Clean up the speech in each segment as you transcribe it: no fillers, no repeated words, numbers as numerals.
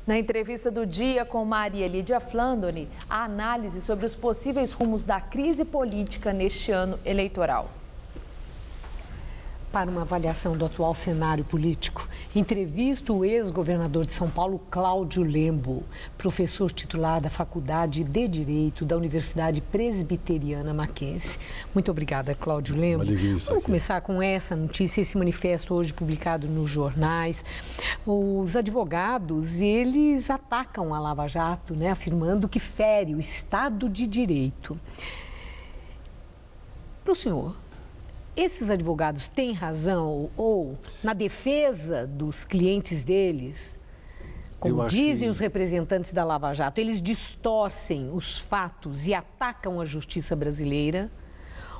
Na entrevista do dia com Maria Lídia Flandoni, a análise sobre os possíveis rumos da crise política neste ano eleitoral. Para uma avaliação do atual cenário político, entrevisto o ex-governador de São Paulo, Cláudio Lembo, professor titular da Faculdade de Direito da Universidade Presbiteriana Mackenzie. Muito obrigada, Cláudio Lembo. Vamos começar com essa notícia, esse manifesto hoje publicado nos jornais. Os advogados, eles atacam a Lava Jato, né, afirmando que fere o Estado de Direito. Para o senhor, esses advogados têm razão ou, na defesa dos clientes deles, como dizem os representantes da Lava Jato, eles distorcem os fatos e atacam a justiça brasileira,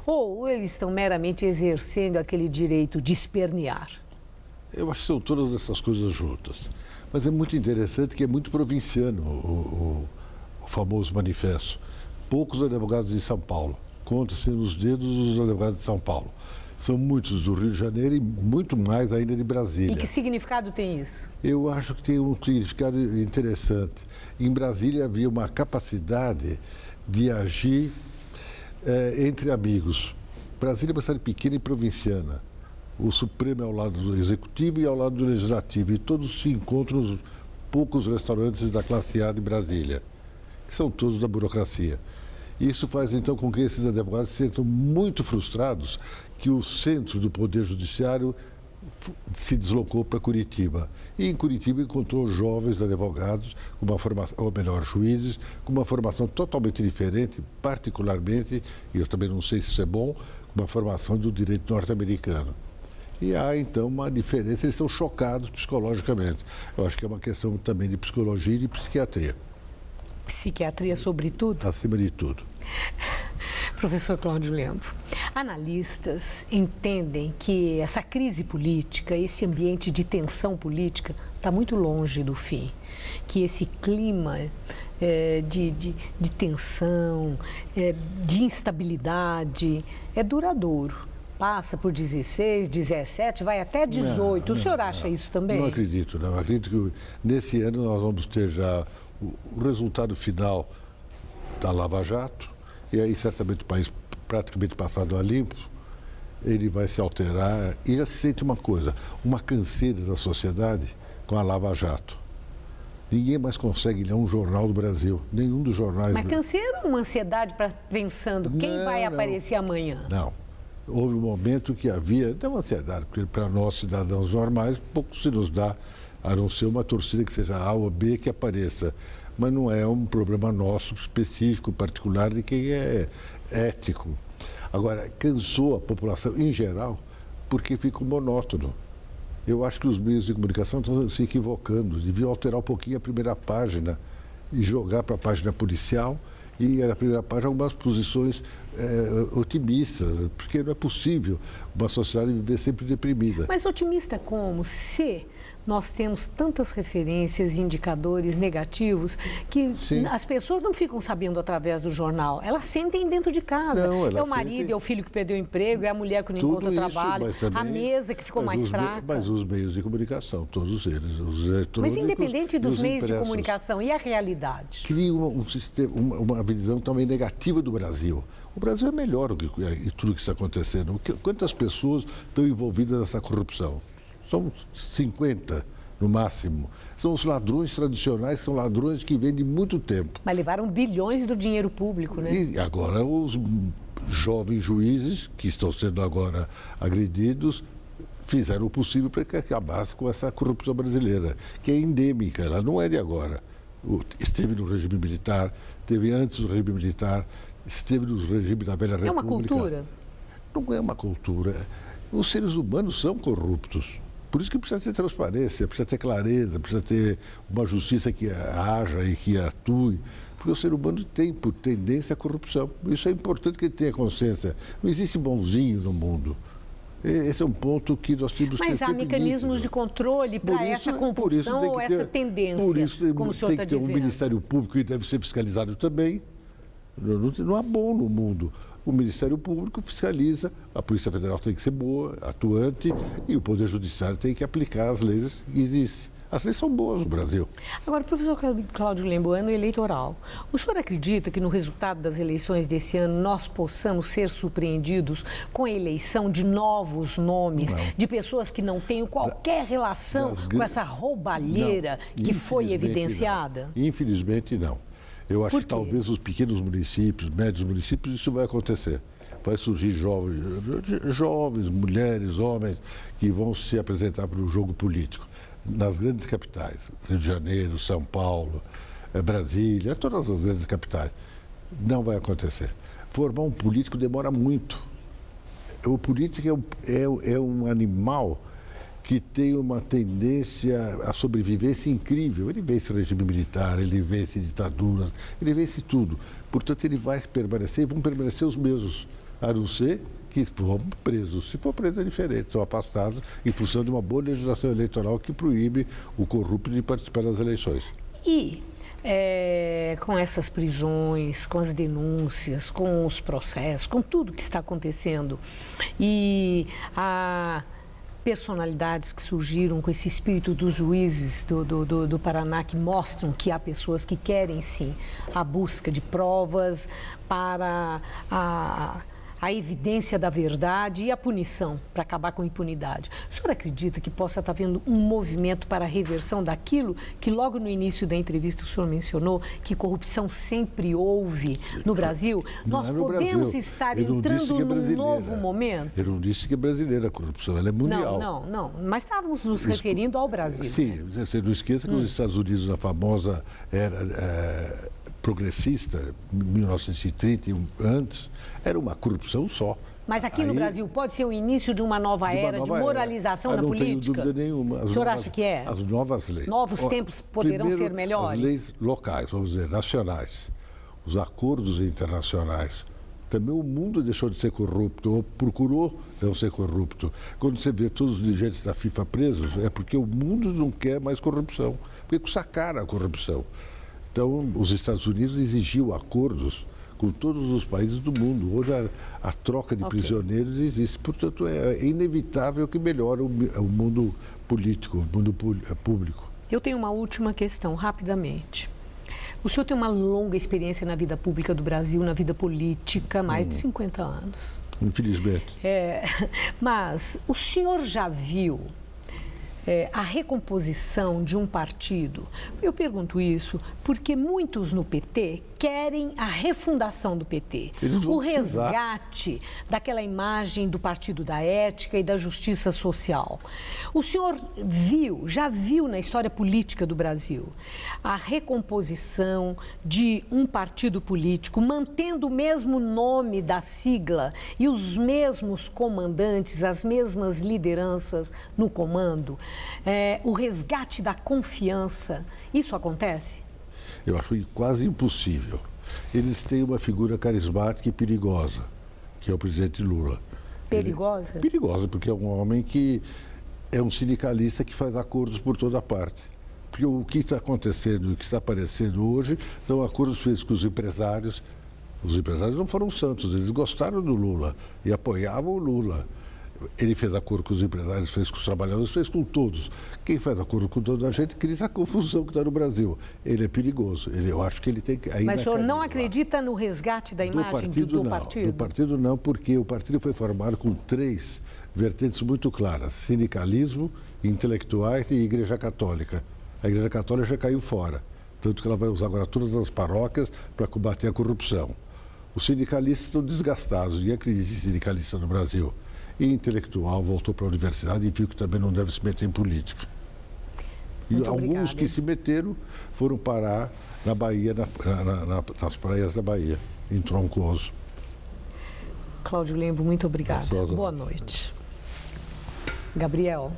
ou eles estão meramente exercendo aquele direito de espernear? Eu acho que são todas essas coisas juntas. Mas é muito interessante que é muito provinciano o famoso manifesto. Poucos advogados de São Paulo. Conta-se nos dedos os advogados de São Paulo. São muitos do Rio de Janeiro e muito mais ainda de Brasília. E que significado tem isso? Eu acho que tem um significado interessante. Em Brasília havia uma capacidade de agir entre amigos. Brasília é uma cidade pequena e provinciana. O Supremo é ao lado do Executivo e ao lado do Legislativo. E todos se encontram nos poucos restaurantes da classe A de Brasília, que são todos da burocracia. Isso faz, então, com que esses advogados se sintam muito frustrados que o centro do Poder Judiciário se deslocou para Curitiba. E em Curitiba encontrou jovens advogados, com uma formação, ou melhor, juízes, com uma formação totalmente diferente, particularmente, e eu também não sei se isso é bom, uma formação do direito norte-americano. E há, então, uma diferença, eles estão chocados psicologicamente. Eu acho que é uma questão também de psicologia e de psiquiatria. Psiquiatria, sobretudo? Acima de tudo. Professor Cláudio Lembo, analistas entendem que essa crise política, esse ambiente de tensão política está muito longe do fim, que esse clima de tensão, de instabilidade é duradouro. Passa por 16, 17, vai até 18. O senhor acha isso também? Não acredito, não. Acredito que nesse ano nós vamos ter já o resultado final da Lava Jato, e aí certamente o país praticamente passado a limpo, ele vai se alterar. E já se sente uma coisa, uma canseira da sociedade com a Lava Jato. Ninguém mais consegue ler um jornal do Brasil, nenhum dos jornais. Mas canseira ou uma ansiedade pensando quem vai aparecer amanhã? Não. Houve um momento que havia, não ansiedade, porque para nós cidadãos normais, pouco se nos dá, a não ser uma torcida que seja A ou B que apareça. Mas não é um problema nosso, específico, particular, de quem é ético. Agora, cansou a população em geral, porque fica monótono. Eu acho que os meios de comunicação estão se equivocando, deviam alterar um pouquinho a primeira página e jogar para a página policial e na primeira página algumas posições otimistas, porque não é possível uma sociedade viver sempre deprimida. Mas otimista como? Se nós temos tantas referências e indicadores negativos que as pessoas não ficam sabendo através do jornal, elas sentem dentto de casa. É o marido, é o filho que perdeu o emprego, é a mulher que não encontra trabalho, a mesa que ficou mais fraca. Mas os meios de comunicação, todos eles, os eletrônicos. Mas independente dos meios de comunicação, e a realidade? Cria um sistema, uma visão também negativa do Brasil. O Brasil é melhor do que tudo que está acontecendo. Quantas pessoas estão envolvidas nessa corrupção? São 50 no máximo. São os ladrões tradicionais, são ladrões que vêm de muito tempo. Mas levaram bilhões do dinheiro público, né? E agora os jovens juízes, que estão sendo agora agredidos, fizeram o possível para que acabasse com essa corrupção brasileira, que é endêmica, ela não é de agora. Esteve no regime militar, esteve antes do regime militar, esteve no regime da velha República. É uma cultura? Não é uma cultura. Os seres humanos são corruptos. Por isso que precisa ter transparência, precisa ter clareza, precisa ter uma justiça que haja e que atue. Porque o ser humano tem por tendência à corrupção. Isso é importante que ele tenha consciência. Não existe bonzinho no mundo. Esse é um ponto que nós temos que ter. Mas há mecanismos de controle para essa compulsão ou essa tendência, por isso como o senhor está dizendo. Tem que ter um Ministério Público que deve ser fiscalizado também. Não há bom no mundo. O Ministério Público fiscaliza, a Polícia Federal tem que ser boa, atuante, e o Poder Judiciário tem que aplicar as leis que existem. As leis são boas no Brasil. Agora, professor Cláudio Lembo, ano eleitoral. O senhor acredita que no resultado das eleições desse ano nós possamos ser surpreendidos com a eleição de novos nomes, de pessoas que não têm qualquer relação com essa roubalheira que foi evidenciada? Não. Infelizmente, não. Eu acho que talvez os pequenos municípios, médios municípios, isso vai acontecer. Vai surgir jovens, mulheres, homens, que vão se apresentar para o jogo político. Nas grandes capitais, Rio de Janeiro, São Paulo, Brasília, todas as grandes capitais. Não vai acontecer. Formar um político demora muito. O político é um animal que tem uma tendência à sobrevivência incrível. Ele vence regime militar, ele vence ditaduras, ele vence tudo. Portanto, ele vai permanecer e vão permanecer os mesmos, a não ser que vão presos. Se for preso é diferente, são afastados em função de uma boa legislação eleitoral que proíbe o corrupto de participar das eleições. E com essas prisões, com as denúncias, com os processos, com tudo que está acontecendo, e a personalidades que surgiram com esse espírito dos juízes do Paraná, que mostram que há pessoas que querem, sim, a busca de provas para a evidência da verdade e a punição para acabar com a impunidade. O senhor acredita que possa estar havendo um movimento para a reversão daquilo que logo no início da entrevista o senhor mencionou, que corrupção sempre houve no Brasil? Nós podemos estar entrando num novo momento? Eu não disse que é brasileira a corrupção, ela é mundial. Não. Mas estávamos nos referindo ao Brasil. Sim, você não esqueça que os Estados Unidos, na famosa era progressista, 1930 e antes, era uma corrupção só. Mas aqui no Brasil pode ser o início de uma nova era de moralização na política? Não tenho dúvida nenhuma. O senhor acha que é? As novas leis. Novos tempos poderão ser melhores? As leis locais, vamos dizer, nacionais, os acordos internacionais. Também o mundo deixou de ser corrupto, ou procurou não ser corrupto. Quando você vê todos os dirigentes da FIFA presos, é porque o mundo não quer mais corrupção, porque custa cara a corrupção. Então, os Estados Unidos exigiu acordos com todos os países do mundo. Hoje a troca de prisioneiros existe. Portanto, é inevitável que melhore o mundo político, o mundo público. Eu tenho uma última questão, rapidamente. O senhor tem uma longa experiência na vida pública do Brasil, na vida política, mais de 50 anos. Infelizmente. Mas o senhor já viu a recomposição de um partido? Eu pergunto isso porque muitos no PT querem a refundação do PT, o resgate daquela imagem do Partido da Ética e da Justiça Social. O senhor já viu na história política do Brasil a recomposição de um partido político, mantendo o mesmo nome da sigla e os mesmos comandantes, as mesmas lideranças no comando? O resgate da confiança, isso acontece? Eu acho quase impossível. Eles têm uma figura carismática e perigosa, que é o presidente Lula. Perigosa? Perigosa, porque é um homem que é um sindicalista que faz acordos por toda parte. Porque o que está acontecendo, o que está aparecendo hoje, são acordos feitos com os empresários. Os empresários não foram santos, eles gostaram do Lula e apoiavam o Lula. Ele fez acordo com os empresários, fez com os trabalhadores, fez com todos. Quem faz acordo com toda a gente cria essa confusão que está no Brasil. Ele é perigoso. Eu acho que ele tem que... Mas o senhor não acredita no resgate da imagem do partido? Do partido não, porque o partido foi formado com 3 vertentes muito claras: sindicalismo, intelectuais e Igreja Católica. A Igreja Católica já caiu fora, tanto que ela vai usar agora todas as paróquias para combater a corrupção. Os sindicalistas estão desgastados, ninguém acredita em sindicalista no Brasil. E intelectual voltou para a universidade e viu que também não deve se meter em política. E alguns que se meteram foram parar na Bahia, nas praias da Bahia, em Troncoso. Cláudio Lembo, muito obrigada. Boa noite. Gabriel.